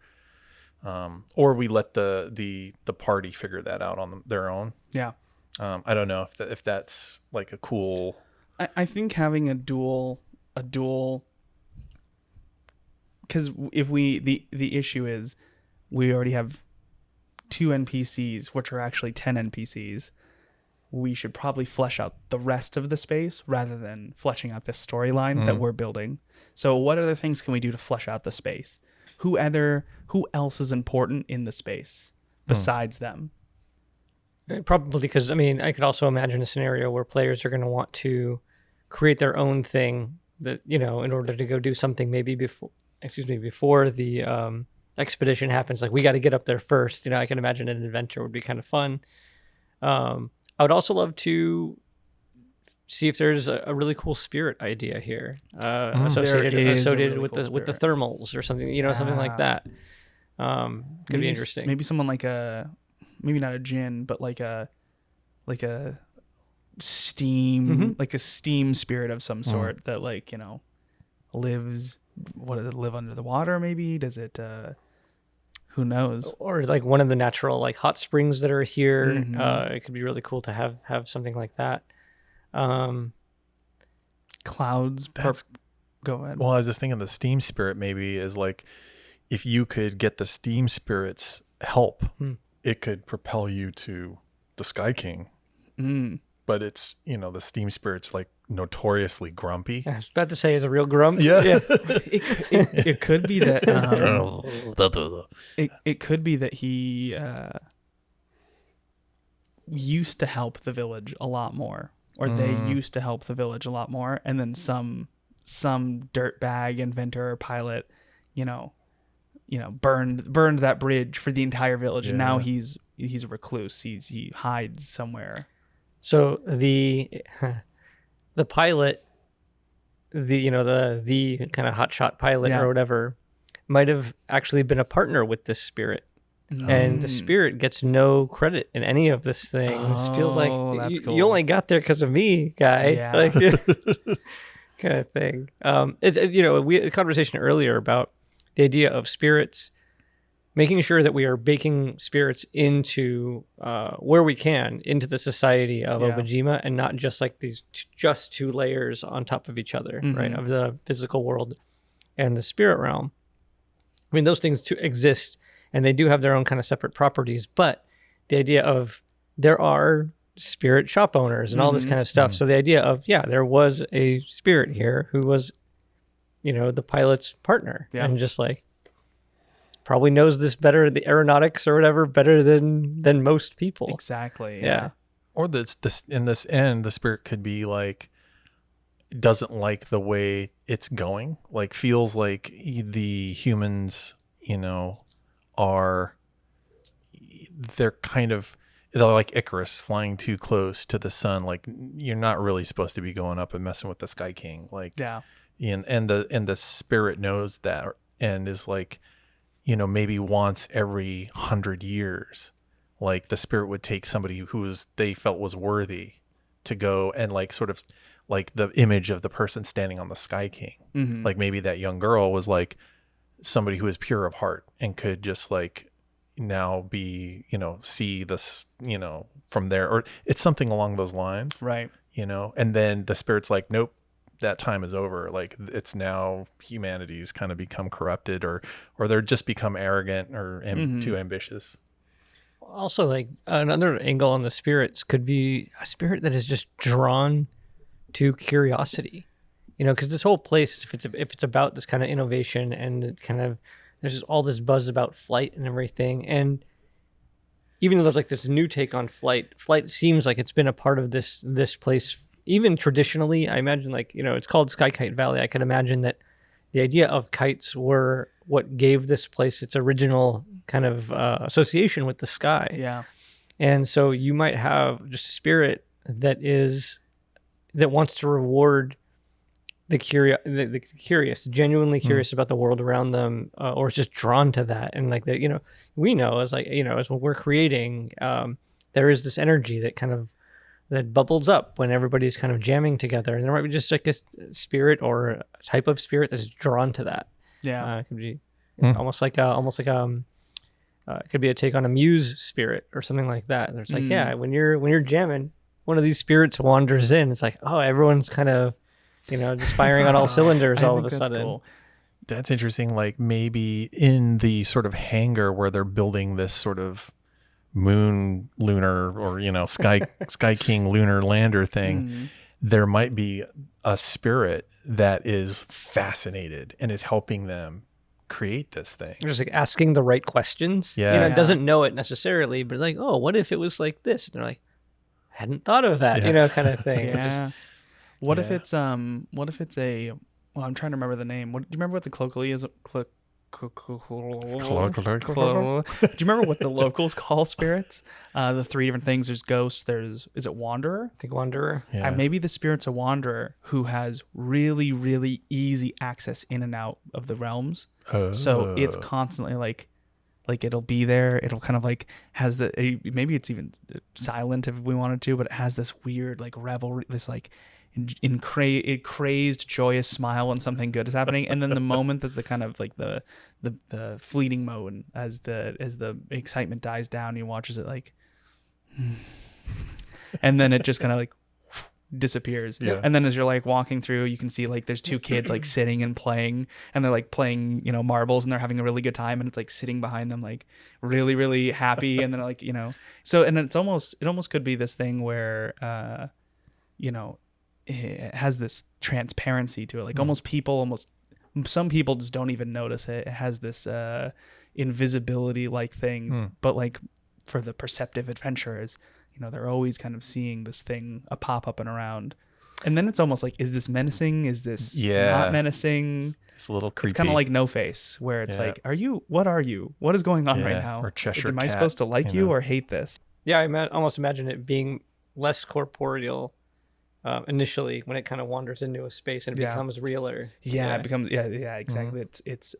or we let the party figure that out on their own. Yeah. I don't know if that's like a cool. I think having a dual, because if the issue is we already have 2 NPCs, which are actually 10 NPCs. We should probably flesh out the rest of the space rather than fleshing out this storyline that we're building. So what other things can we do to flesh out the space? Who else is important in the space besides them? Probably because, I could also imagine a scenario where players are going to want to create their own thing that, in order to go do something maybe before the expedition happens. Like, we got to get up there first. I can imagine an adventure would be kind of fun. I would also love to see if there's a really cool spirit idea here associated with the thermals or something, something like that. Could be interesting. Maybe someone like maybe not a djinn, but like a steam, like a steam spirit of some sort that lives. What does it live under the water? Maybe does it? Who knows? Or like one of the natural like hot springs that are here. Mhm. It could be really cool to have something like that. Clouds. That's Go ahead. well, I was just thinking the steam spirit maybe is like if you could get the steam spirit's help, it could propel you to the Sky King. Mm. But it's, the steam spirit's like notoriously grumpy. I was about to say is a real grump. Yeah. It could be that. It could be that he used to help the village a lot more, or they used to help the village a lot more, and then some dirtbag inventor or pilot, burned that bridge for the entire village, and now he's a recluse. He hides somewhere. So the pilot, the kind of hotshot pilot or whatever, might have actually been a partner with this spirit. And the spirit gets no credit in any of this thing. It feels like that's cool. You only got there because of me, guy. Yeah. Like kind of thing. We had a conversation earlier about the idea of spirits, making sure that we are baking spirits into where we can into the society of Obojima, and not just like these just two layers on top of each other, right? Of the physical world and the spirit realm. I mean, those things exist. And they do have their own kind of separate properties, but the idea of there are spirit shop owners and all this kind of stuff. So the idea of, there was a spirit here who was, the pilot's partner, and just like probably knows this better, the aeronautics or whatever, better than most people. Exactly. Yeah. Or in this end, the spirit could be like, doesn't like the way it's going, like feels like the humans, they're like Icarus flying too close to the sun. Like you're not really supposed to be going up and messing with the Sky King. Like, and the spirit knows that and is like, maybe once every 100 years, like the spirit would take somebody they felt was worthy to go and like sort of like the image of the person standing on the Sky King. Like maybe that young girl was like somebody who is pure of heart and could just like now be, see this, from there, or it's something along those lines. Right. And then the spirit's like, nope, that time is over. Like it's now humanity's kind of become corrupted or they're just become arrogant or too ambitious. Also, like another angle on the spirits could be a spirit that is just drawn to curiosity. Because this whole place, if it's about this kind of innovation and it kind of, there's just all this buzz about flight and everything. And even though there's like this new take on flight seems like it's been a part of this place, even traditionally. I imagine like, it's called Kite Valley. I can imagine that the idea of kites were what gave this place its original kind of association with the sky. Yeah. And so you might have just a spirit that wants to reward the curious, genuinely curious about the world around them, or is just drawn to that. And like that, we know as like, as when we're creating, there is this energy that bubbles up when everybody's kind of jamming together, and there might be just like a spirit or a type of spirit that's drawn to that. Yeah, it could be almost like it could be a take on a muse spirit or something like that. And it's like, when you're jamming, one of these spirits wanders in. It's like, oh, everyone's kind of, just firing on all cylinders all of a sudden. Cool. That's interesting. Like maybe in the sort of hangar where they're building this sort of moon lunar or, Sky King lunar lander thing, there might be a spirit that is fascinated and is helping them create this thing. Just like asking the right questions. Yeah. Doesn't know it necessarily, but like, oh, what if it was like this? And they're like, I hadn't thought of that, kind of thing. Yeah. What if it's I'm trying to remember the name. Do you remember what the colloquially is? Do you remember what the locals call spirits? The three different things. There's ghosts. Is it wanderer? I think wanderer. Yeah. Maybe the spirit's a wanderer who has really, really easy access in and out of the realms. Oh. So it's constantly like it'll be there. It'll kind of like has maybe it's even silent if we wanted to, but it has this weird like revelry, this like crazed, joyous smile when something good is happening, and then the moment that the kind of like the fleeting mode as the excitement dies down, he watches it like, and then it just kind of like disappears. Yeah. And then as you're like walking through, you can see like there's two kids like sitting and playing, and they're like playing, marbles, and they're having a really good time, and it's like sitting behind them like really, really happy. And then like, so, and it almost could be this thing where it has this transparency to it, like some people just don't even notice it. It has this invisibility like thing, but like for the perceptive adventurers, they're always kind of seeing this thing pop up and around. And then it's almost like, is this menacing? Is this not menacing? It's a little creepy. It's kind of like No Face, where it's like, what are you? What is going on right now? Or Cheshire Am I Cat, supposed to like you or hate this? Yeah, I almost imagine it being less corporeal initially when it kind of wanders into a space and it becomes realer. Yeah, it becomes, exactly. It's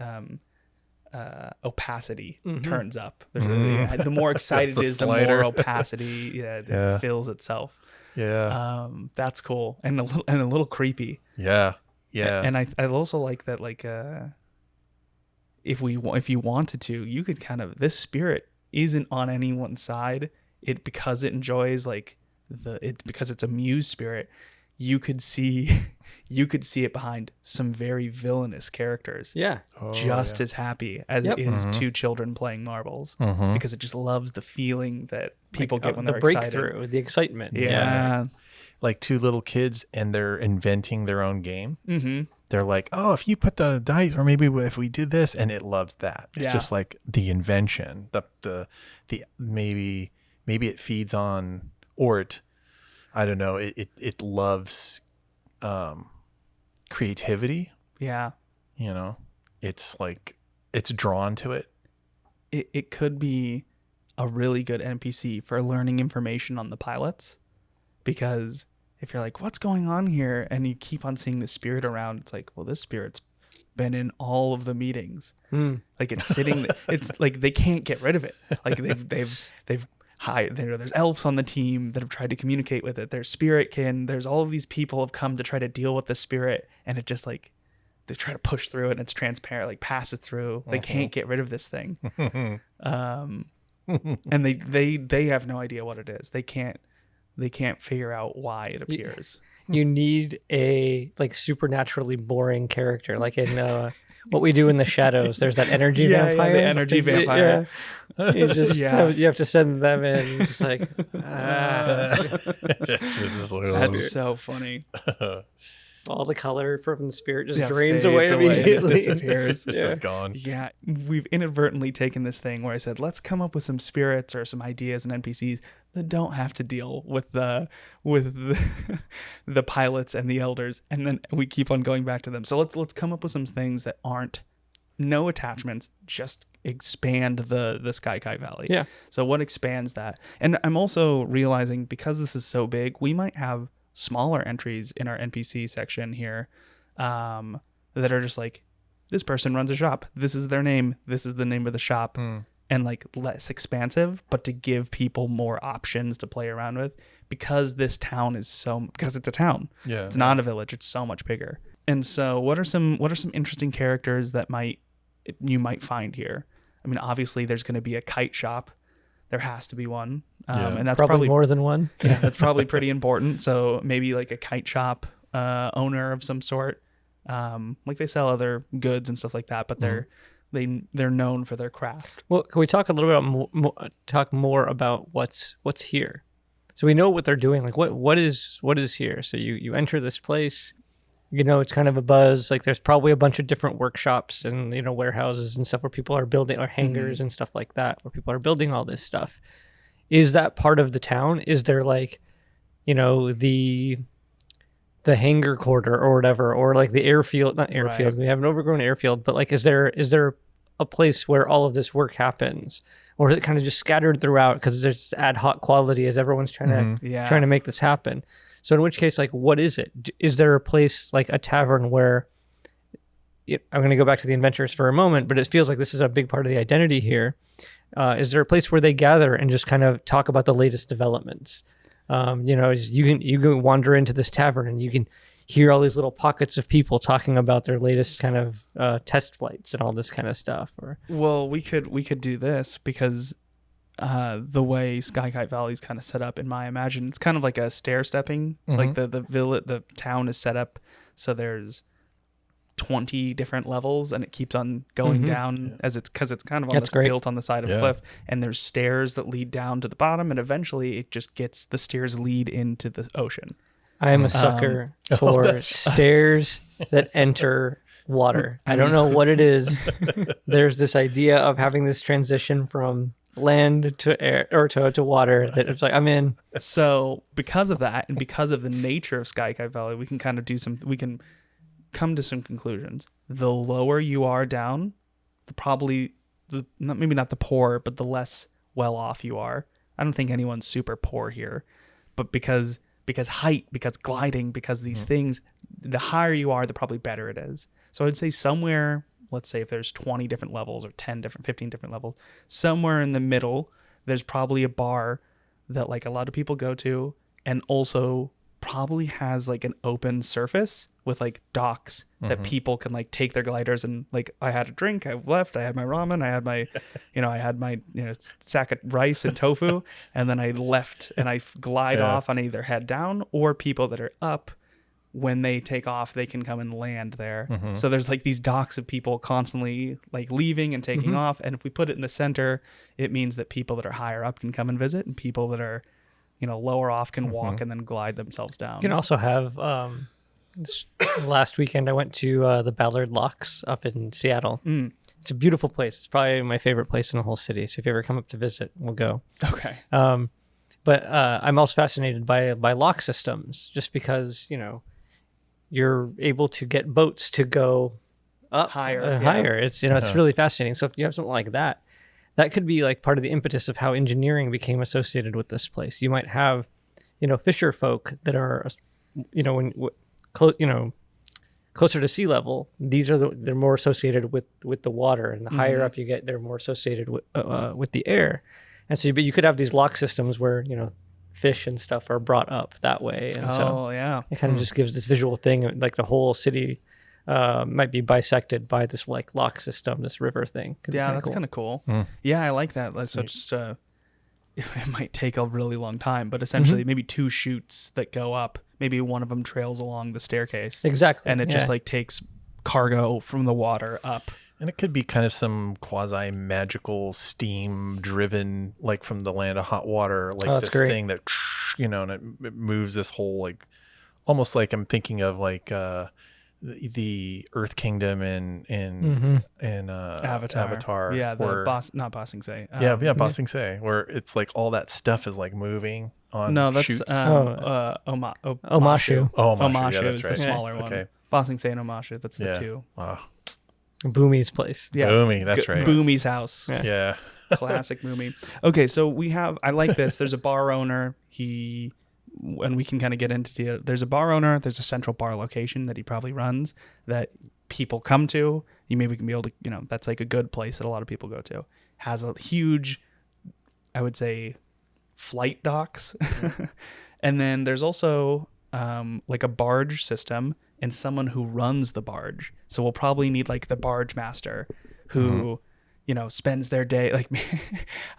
opacity turns up. There's the more excited it is, the more opacity fills itself. Yeah. That's cool and a little creepy. Yeah. Yeah. And I also like that, like if you wanted to, you could kind of, this spirit isn't on anyone's side. Because it enjoys because it's a muse spirit, you could see it behind some very villainous characters. Yeah. As happy as it is two children playing marbles, because it just loves the feeling that people get when they're excited. The breakthrough, the excitement. Yeah. Like two little kids, and they're inventing their own game. Mm-hmm. They're like, oh, if you put the dice, or maybe if we do this, and it loves that. It's just like the invention, the maybe it feeds on, or I don't know, it loves creativity. Yeah. It's like, it's drawn to it. It could be a really good NPC for learning information on the pilots, because if you're like, what's going on here? And you keep on seeing the spirit around, it's like, well, this spirit's been in all of the meetings. Like it's sitting, it's like they can't get rid of it. Like they've hired, there's elves on the team that have tried to communicate with it. There's spiritkin. There's all of these people have come to try to deal with the spirit, and it just like, they try to push through it, and it's transparent, like passes through. They can't get rid of this thing. And they have no idea what it is. They can't figure out why it appears. You need a like supernaturally boring character, like in What We Do in the Shadows. There's that energy vampire. Yeah, the energy vampire. You just you have to send them in. Just like That's so funny. All the color from the spirit just drains away immediately. It disappears. It's just gone. Yeah, we've inadvertently taken this thing where I said, let's come up with some spirits or some ideas and NPCs that don't have to deal with the pilots and the elders, and then we keep on going back to them. So let's come up with some things that aren't no attachments, just expand the Kite Valley. Yeah. So what expands that? And I'm also realizing, because this is so big, we might have smaller entries in our NPC section here that are just like, this person runs a shop, this is their name, this is the name of the shop, and like less expansive, but to give people more options to play around with, because this town is because it's a town. Yeah, it's not a village, it's so much bigger. And so what are some interesting characters that you might find here? I mean, obviously there's going to be a kite shop. There has to be one. And that's probably more than one. Yeah, that's probably pretty important. So maybe like a kite shop owner of some sort. Like they sell other goods and stuff like that, but they're known for their craft. Well, can we talk a little bit talk more about what's here? So we know what they're doing. Like what is here? So you enter this place. It's kind of a buzz. Like there's probably a bunch of different workshops and, warehouses and stuff where people are building, or hangars and stuff like that, where people are building all this stuff. Is that part of the town? Is there like, the hangar quarter or whatever, or like the airfield, not airfield. Right. We have an overgrown airfield, but like, is there a place where all of this work happens, or is it kind of just scattered throughout because there's ad hoc quality as everyone's trying to make this happen? So in which case, like, what is it? Is there a place like a tavern where, I'm going to go back to the adventurers for a moment, but it feels like this is a big part of the identity here. Is there a place where they gather and just kind of talk about the latest developments? You can wander into this tavern and you can hear all these little pockets of people talking about their latest kind of test flights and all this kind of stuff. Well, we could do this because the way Kite Valley is kind of set up, in my imagine, it's kind of like a stair stepping. Like the town is set up so there's 20 different levels and it keeps on going down as it's because it's kind of built on the side of a cliff, and there's stairs that lead down to the bottom, and eventually it just gets the stairs lead into the ocean. I am a sucker for stairs that enter water. I don't know what it is. There's this idea of having this transition from land to air or to water that it's like I'm in. So because of that and because of the nature of Kite Valley, we can kind of come to some conclusions. The lower you are down, maybe not the poor, but the less well off you are. I don't think anyone's super poor here, but because height, because gliding, because these things, the higher you are, the probably better it is. So I'd say somewhere, let's say if there's 20 different levels or 15 different levels, somewhere in the middle, there's probably a bar that like a lot of people go to, and also probably has like an open surface with like docks that people can like take their gliders and like, I had a drink, I left, I had my ramen, I had my sack of rice and tofu, and then I left and I glide off and either head down, or people that are up, when they take off, they can come and land there. So there's like these docks of people constantly like leaving and taking off. And if we put it in the center, it means that people that are higher up can come and visit, and people that are lower off can walk and then glide themselves down. You can also have last weekend I went to the Ballard Locks up in Seattle. It's a beautiful place. It's probably my favorite place in the whole city. So if you ever come up to visit, we'll go. Okay. But I'm also fascinated by lock systems, just because you're able to get boats to go up higher. It's it's really fascinating. So if you have something like that, that could be like part of the impetus of how engineering became associated with this place. You might have, fisher folk that are, closer to sea level. These are they're more associated with the water, and the higher up you get, they're more associated with the air. And so, but you could have these lock systems where fish and stuff are brought up that way, and it kind of just gives this visual thing, like the whole city might be bisected by this like lock system, this river thing. That's kind of cool. Yeah, I like that. So just it might take a really long time, but essentially maybe two chutes that go up, maybe one of them trails along the staircase, exactly, and it just like takes cargo from the water up. And it could be kind of some quasi magical steam driven, like from the land of hot water, like this thing that and it moves this whole, like almost like I'm thinking of like the Earth Kingdom in Avatar. Yeah, not Ba Sing Se. Ba Sing Se, where it's like all that stuff is like moving on. No, that's chutes. Omashu. Omashu is the smaller one. Okay. Ba Sing Se and Omashu, that's the two. Wow. Boomy's place. Yeah. Boomy, that's right. Boomy's house. Yeah. Classic Boomy. Okay, so I like this. There's a bar owner. And we can kind of get into it. There's a bar owner. There's a central bar location that he probably runs that people come to. You maybe can be able to, that's like a good place that a lot of people go to. Has a huge, I would say, flight docks. And then there's also like a barge system and someone who runs the barge. So we'll probably need like the barge master who, spends their day, like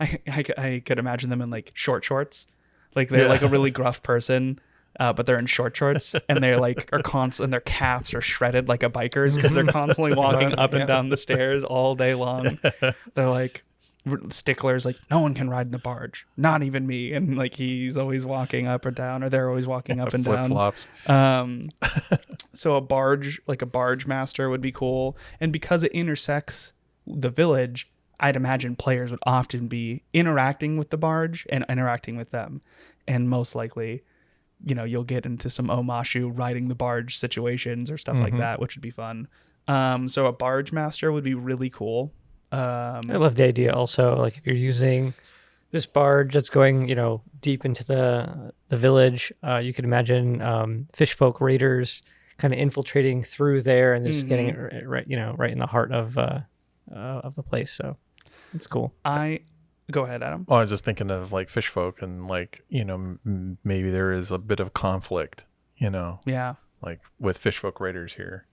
I could imagine them in like shorts. Like they're like a really gruff person, but they're in short shorts, and they're like and their calves are shredded like a biker's because they're constantly walking up and down the stairs all day long. They're like sticklers, like no one can ride in the barge, not even me. And like he's always walking up or down, or they're always walking up and down. Flip-flops. So a barge master would be cool, and because it intersects the village, I'd imagine players would often be interacting with the barge and interacting with them. And most likely, you'll get into some Omashu riding the barge situations or stuff like that, which would be fun. So a barge master would be really cool. I love the idea also, like if you're using this barge that's going, deep into the village, you could imagine fish folk raiders kind of infiltrating through there and just getting it right in the heart of the place. So it's cool. I Go ahead, Adam. Oh, I was just thinking of like fish folk and like, maybe there is a bit of conflict, Yeah. like with fish folk raiders here.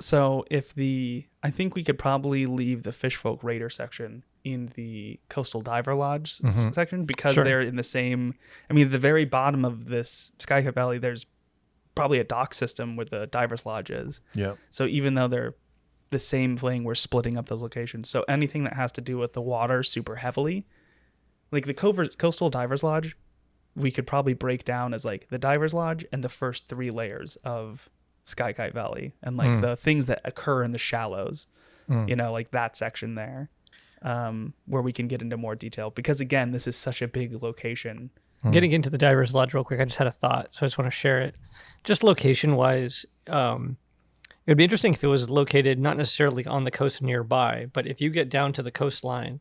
So I think we could probably leave the fish folk raider section in the coastal diver lodge section because Sure. they're in the same, at the very bottom of this Kite Valley, there's probably a dock system where the divers lodge is. Yeah. So even though they're the same thing, we're splitting up those locations. So anything that has to do with the water super heavily, like the coastal divers lodge, we could probably break down as like the divers lodge and the first 3 layers of Kite Valley and like the things that occur in the shallows, like that section there, where we can get into more detail because again, this is such a big location. Getting into the divers lodge real quick, I just had a thought, so I just want to share it. Just location wise, it would be interesting if it was located not necessarily on the coast nearby, but if you get down to the coastline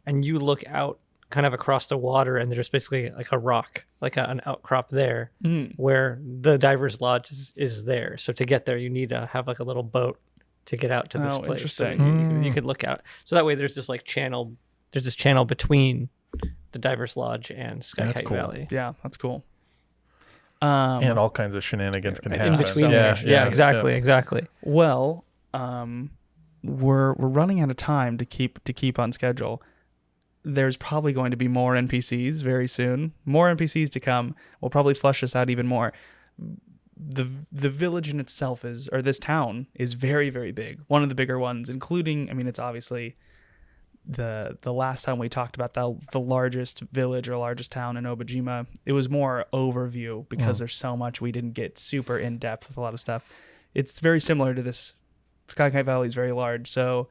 and you look out kind of across the water and there's basically like a rock, like an outcrop there where the divers lodge is there. So to get there, you need to have like a little boat to get out to this place. Interesting. So you could look out. So that way there's this like channel, between the divers lodge and Kite cool. Valley. Yeah, that's cool. And all kinds of shenanigans can happen. In between there. Yeah, exactly. Well, we're running out of time to keep on schedule. There's probably going to be more NPCs very soon. More NPCs to come. We'll probably flesh this out even more. The village in itself this town is very, very big. One of the bigger ones, including, it's obviously the last time we talked about the largest village or largest town in Obojima. It was more overview because there's so much we didn't get super in depth with a lot of stuff. It's very similar to this. Kite Valley is very large, so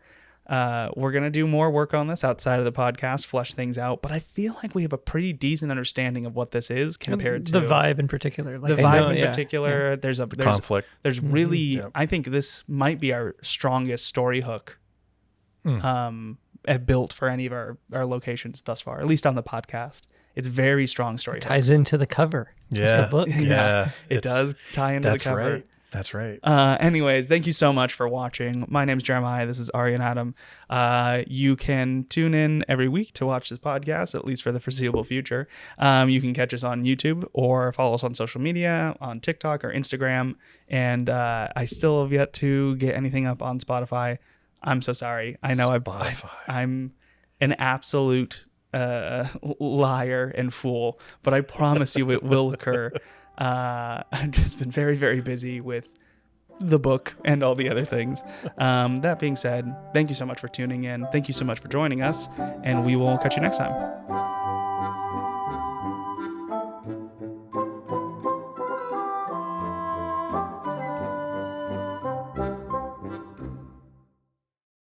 we're going to do more work on this outside of the podcast, flesh things out, but I feel like we have a pretty decent understanding of what this is compared to the vibe in particular. Like the vibe in particular. Yeah. There's conflict. There's really, I think this might be our strongest story hook built for any of our locations thus far, at least on the podcast. It's very strong story. Ties into the cover. Yeah. The book. Yeah. It does tie into the cover. Right. That's right. Anyways, thank you so much for watching. My name's Jeremiah. This is Ari and Adam. You can tune in every week to watch this podcast, at least for the foreseeable future. You can catch us on YouTube or follow us on social media, on TikTok or Instagram. And I still have yet to get anything up on Spotify. I'm so sorry. I know I'm an absolute liar and fool, but I promise you it will occur. I've just been very, very busy with the book and all the other things. That being said, thank you so much for tuning in. Thank you so much for joining us, and we will catch you next time.